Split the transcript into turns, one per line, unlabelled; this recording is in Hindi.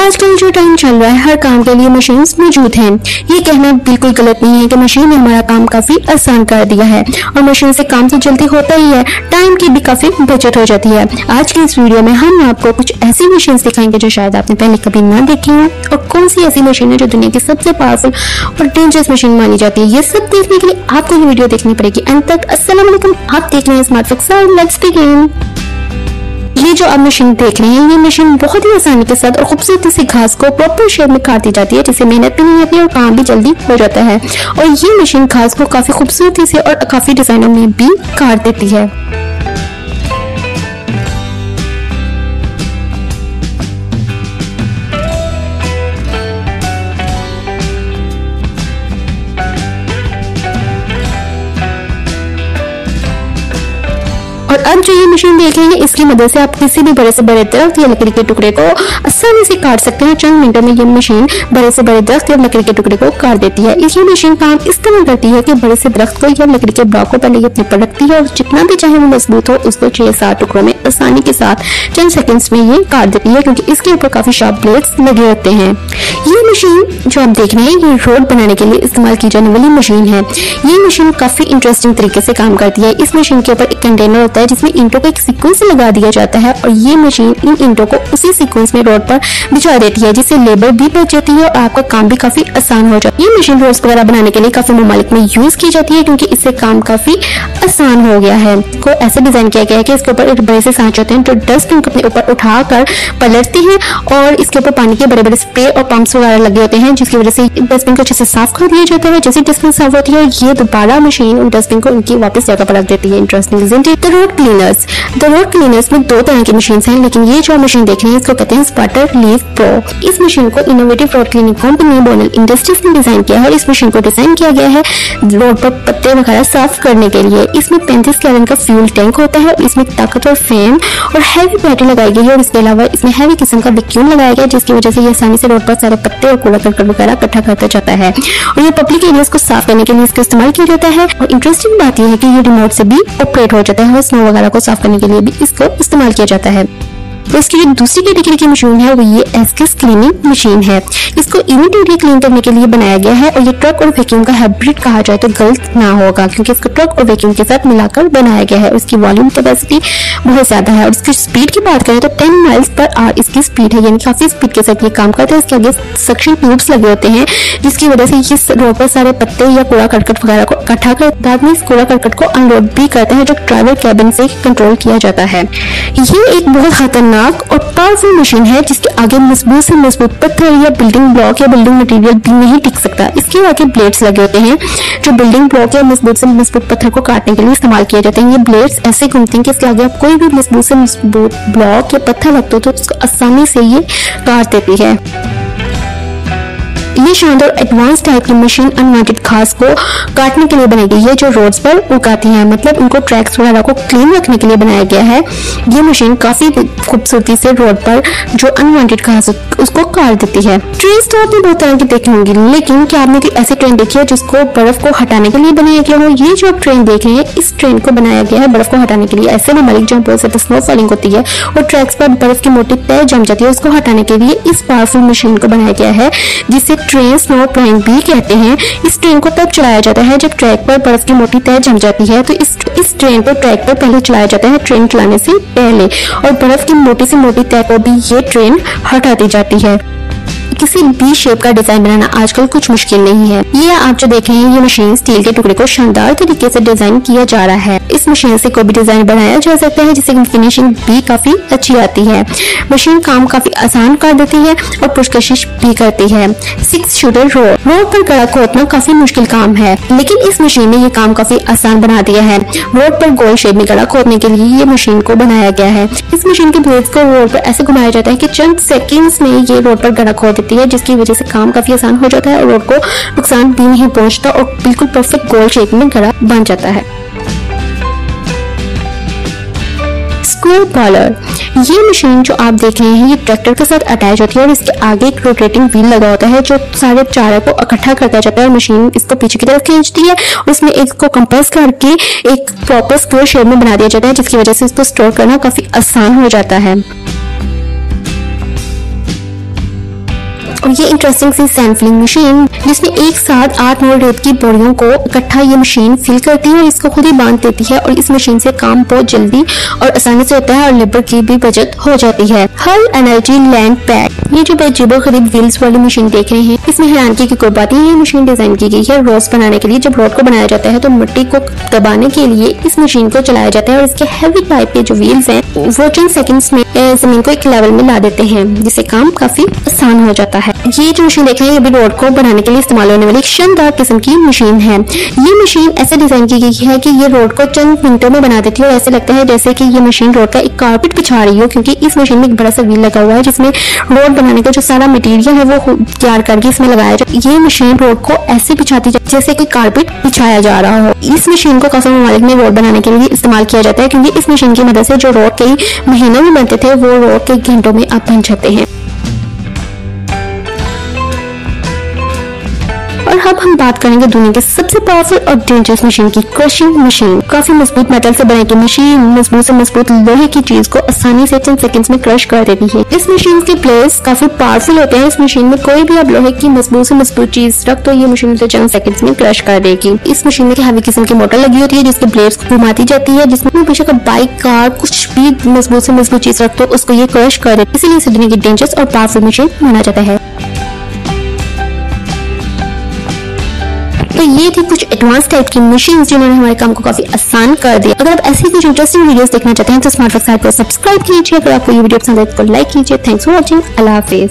आजकल जो टाइम चल रहा है हर काम के लिए मशीन्स मौजूद हैं। ये कहना बिल्कुल गलत नहीं है कि मशीन ने हमारा काम काफी आसान कर दिया है और मशीन से काम तो जल्दी होता ही है, टाइम की भी काफी बचत हो जाती है। आज की इस वीडियो में हम आपको कुछ ऐसी मशीन दिखाएंगे जो शायद आपने पहले कभी ना देखी हो, और कौन सी ऐसी मशीन है जो दुनिया की सबसे पावरफुल और डेंजरस मशीन मानी जाती है। ये सब देखने के लिए आपको ये वीडियो देखनी पड़ेगी अंत तक। अस्सलाम वालेकुम, आप देख रहे हैं स्मार्ट फिक्स। Let's begin. ये जो आप मशीन देख रहे हैं, ये मशीन बहुत ही आसानी के साथ और खूबसूरती से घास को प्रॉपर शेप में काट दी जाती है, जिससे मेहनत भी नहीं होती है और काम भी जल्दी हो जाता है। और ये मशीन घास को काफी खूबसूरती से और काफी डिजाइनों में भी काट देती है। और अब जो ये मशीन देख रहे हैं, इसकी मदद से आप किसी भी बड़े से बड़े दरख्त या लकड़ी के टुकड़े को आसानी से काट सकते हैं। चंद मिनटों में ये मशीन बड़े से बड़े दरख्त या लकड़ी के टुकड़े को काट देती है। ये मशीन काम इस तरह करती है कि बड़े से दरख्त को या लकड़ी के ब्लॉक को पहले अपने पर रखती है और जितना भी चाहे वो मजबूत हो उसको 6-7 टुकड़ों में आसानी के साथ चंद सेकंड्स में ये काट देती है, क्योंकि इसके ऊपर काफी शार्प ब्लेड्स लगे होते हैं। ये मशीन जो आप देख रहे हैं, ये रोड बनाने के लिए इस्तेमाल की जाने वाली मशीन है। ये मशीन काफी इंटरेस्टिंग तरीके से काम करती है। इस मशीन के ऊपर एक कंटेनर होता है जिसमें ईंटों को एक सीक्वेंस से लगा दिया जाता है और ये मशीन इन ईंटों को उसी सीक्वेंस में रोड पर बिछा देती है, जिससे लेबर भी बच जाती है और आपका काम भी काफी आसान हो जाता है। ये मशीन रोड्स वगैरह बनाने के लिए काफी ममालिक में यूज की जाती है, क्योंकि इससे काम काफी आसान हो गया है। को ऐसे डिजाइन किया गया है कि इसके ऊपर एक बड़े से सांचे होते हैं जो डस्टबिन को अपने ऊपर उठाकर पलटते हैं, और इसके ऊपर पानी के बड़े बड़े स्प्रे और पंप्स वगैरह लगे होते हैं, जिसकी वजह से डस्टबिन को अच्छे से साफ कर दिया जाता है। जैसे डस्टबिन साफ होती है, ये दोबारा मशीन उन डस्टबिन को उनकी वापस जगह पर रख देती है। Interesting isn't it? The road cleaners में 2 तरह की मशीन हैं, लेकिन ये जो मशीन देख रहे हैं इसको कहते हैं स्पटर लीफ प्रो। इस मशीन को innovative road cleaning company Bonal Industries ने डिजाइन किया है और इस मशीन को डिजाइन किया गया है रोड पर पत्ते वगैरह साफ करने के लिए। इसमें 35 गैलन का फ्यूल टैंक होता है, इसमें ताकतवर फैन और हैवी बैटरी लगाई गई है, और इसके अलावा इसमें हैवी किस्म का वैक्यूम लगाया गया है, जिसकी वजह से ये आसानी से रोड पर सारे पत्ते और कूड़ा करकट वगैरह इकट्ठा करता जाता है। और ये पब्लिक एरियाज को साफ करने के लिए इसका इस्तेमाल किया जाता है। और इंटरेस्टिंग बात यह है कि ये रिमोट से भी ऑपरेट हो जाता है और स्नो वगैरह को साफ करने के लिए भी इसको इस्तेमाल किया जाता है। तो इसकी जो दूसरी कैटेगरी की मशीन है वो ये एस्किस क्लीनिंग मशीन है। इसको इमीडिएटली क्लीन करने के लिए बनाया गया है और ये ट्रक और वैक्यूम का हाइब्रिड कहा जाए तो गलत ना होगा, क्योंकि इसको ट्रक और वैक्यूम के साथ मिलाकर बनाया गया है। इसकी वॉल्यूम कैपेसिटी बहुत ज्यादा है और इसकी स्पीड की बात करें तो 10 माइल्स पर आवर इसकी स्पीड है, यानी काफी स्पीड के साथ ये काम करता है। इसके आगे सक्शन ट्यूब्स लगे होते हैं, जिसकी वजह से ये रोड पर सारे पत्ते या कूड़ा करकट वगैरह को इकट्ठा कर बाद में इस कूड़ा करकट को अनलोड भी करता है, जो ड्राइवर कैबिन से कंट्रोल किया जाता है। ये एक बहुत खतरनाक और पावरफुल मशीन है जिसके आगे मजबूत से मजबूत पत्थर या बिल्डिंग ब्लॉक या बिल्डिंग मटेरियल भी नहीं टिक सकता। इसके आगे ब्लेड्स लगे होते हैं जो बिल्डिंग ब्लॉक या मजबूत से मजबूत पत्थर को काटने के लिए इस्तेमाल किए जाते हैं। ये ब्लेड्स ऐसे घूमते हैं कि इसके आगे आप कोई भी मजबूत से मजबूत ब्लॉक या पत्थर रखते हो तो उसको आसानी से ये काट देती है। ये शानदार एडवांस टाइप की मशीन अनवांटेड घास को काटने के लिए बनाई गई है जो रोड्स पर उगाती है, मतलब उनको ट्रैक्स वगैरह को क्लीन रखने के लिए बनाया गया है। ये मशीन काफी खूबसूरती से रोड पर जो अनवांटेड घास उसको काट देती है। ट्रेन तो आपने बहुत तरह की देखी होंगी, लेकिन क्या आपने कोई ऐसी ट्रेन देखी है जिसको बर्फ को हटाने के लिए बनाया गया हो? ये जो आप ट्रेन देख रहे हैं, इस ट्रेन को बनाया गया है बर्फ को हटाने के लिए। ऐसे ममालिक जहाँ बहुत ज्यादा स्नो फॉलिंग होती है और ट्रैक्स पर बर्फ की मोटी तह जम जाती है, उसको हटाने के लिए इस पावरफुल मशीन को बनाया गया है, जिसे ट्रेन स्नो प्लोइंग भी कहते हैं। इस ट्रेन को तब चलाया जाता है जब ट्रैक पर बर्फ की मोटी तह जम जाती है, तो इस ट्रेन को ट्रैक पर पहले चलाया जाता है ट्रेन चलाने से पहले, और बर्फ की मोटी से मोटी तह को भी ये ट्रेन हटा दी जाती है। किसी भी शेप का डिजाइन बनाना आजकल कुछ मुश्किल नहीं है। ये आप जो देख रहे हैं, ये मशीन स्टील के टुकड़े को शानदार तरीके से डिजाइन किया जा रहा है। इस मशीन से कोई भी डिजाइन बनाया जा सकता है, जिससे फिनिशिंग भी काफी अच्छी आती है। मशीन काम काफी आसान कर देती है और पुरकशिश भी करती है। 6 शूटर रोड पर गड़ा खोदना काफी मुश्किल काम है, लेकिन इस मशीन ने ये काम काफी आसान बना दिया है। रोड पर गोल शेप में गड़ा खोदने के लिए ये मशीन को बनाया गया है। इस मशीन के ब्लेड्स को रोड पर ऐसे घुमाया जाता है कि चंद सेकंड्स में ये रोड पर गड़ा खोद देती है, जिसकी वजह से काम काफी आसान हो जाता है और रोड को नुकसान भी नहीं पहुंचता और बिल्कुल परफेक्ट गोल शेप में गड़ा बन जाता है। स्क्वायर बॉलर, ये मशीन जो आप देख रहे हैं ये ट्रैक्टर के साथ अटैच होती है और इसके आगे एक रोटेटिंग व्हील लगा होता है जो सारे चारे को इकट्ठा करता जाता है और मशीन इसको पीछे की तरफ खींचती है और इसमें एक को कंप्रेस करके एक प्रॉपर स्क्वायर शेप में बना दिया जाता है, जिसकी वजह से इसको स्टोर करना काफी आसान हो जाता है। और ये इंटरेस्टिंग सी सैंड फिलिंग मशीन जिसमें एक साथ 8 मोल रेत की बोरियों को इकट्ठा ये मशीन फिल करती है और इसको खुद ही बांध देती है और इस मशीन से काम बहुत जल्दी और आसानी से होता है और लेबर की भी बचत हो जाती है। हल एनर्जी लैंड पैड, ये जो बेजीबो गरीब व्हील्स वाली मशीन देख रहे हैं, इसमें हैरानगी की कोई बात नहीं है। मशीन डिजाइन की गई है रोड्स बनाने के लिए। जब रोड को बनाया जाता है तो मिट्टी को दबाने के लिए इस मशीन को चलाया जाता है और इसके हैवी टाइप के जो व्हील्स हैं वो चंद सेकंड्स में जमीन को एक लेवल में ला देते हैं, जिससे काम काफी आसान हो जाता है। ये जो मशीन देख रहे हैं ये भी रोड को बनाने के लिए इस्तेमाल होने वाली एक शानदार किस्म की मशीन है। ये मशीन ऐसे डिजाइन की गई है कि ये रोड को चंद मिनटों में बना देती है और ऐसे लगता है जैसे कि ये मशीन रोड का एक कारपेट बिछा रही हो, क्योंकि इस मशीन में एक बड़ा सा व्हील लगा हुआ है जिसमें रोड बनाने का जो सारा मटेरियल है वो तैयार करके इसमें लगाया जाए। ये मशीन रोड को ऐसे बिछाती है जैसे कि कारपेट बिछाया जा रहा हो। इस मशीन को काफी ममालिक में रोड बनाने के लिए इस्तेमाल किया जाता है, क्योंकि इस मशीन की मदद से जो रोड कई महीनों में बनते थे वो रोड कई घंटों में अब बन जाते हैं। और अब हम बात करेंगे दुनिया के सबसे पावरफुल और डेंजरस मशीन की, क्रशिंग मशीन। काफी मजबूत मेटल से बने की मशीन मजबूत से मजबूत लोहे की चीज को आसानी से चंद सेकंड्स में क्रश कर देती है। इस मशीन के ब्लेड्स काफी पावरफुल होते हैं। इस मशीन में कोई भी आप लोहे की मजबूत से मजबूत चीज रख तो ये मशीन उसे चंद सेकंड्स में क्रश कर देगी। इस मशीन में हैवी किस्म की मोटर लगी होती है जिसके ब्लेड्स को घुमाती जाती है, जिसमें बेशक बाइक कार कुछ भी मजबूत से मजबूत चीज रख तो उसको ये क्रश कर देती है। इसीलिए इसे दुनिया की डेंजरस और पावरफुल मशीन माना जाता है। तो ये थी कुछ एडवांस टाइप की मशीन जिन्होंने हमारे काम को काफी आसान कर दिया। अगर आप ऐसी कुछ इंटरेस्टिंग वीडियोस देखना चाहते हैं तो स्मार्ट फैक्ट को सब्सक्राइब कीजिए। अगर आपको ये वीडियो पसंद है तो लाइक कीजिए। Thanks for watching. Allah Hafiz.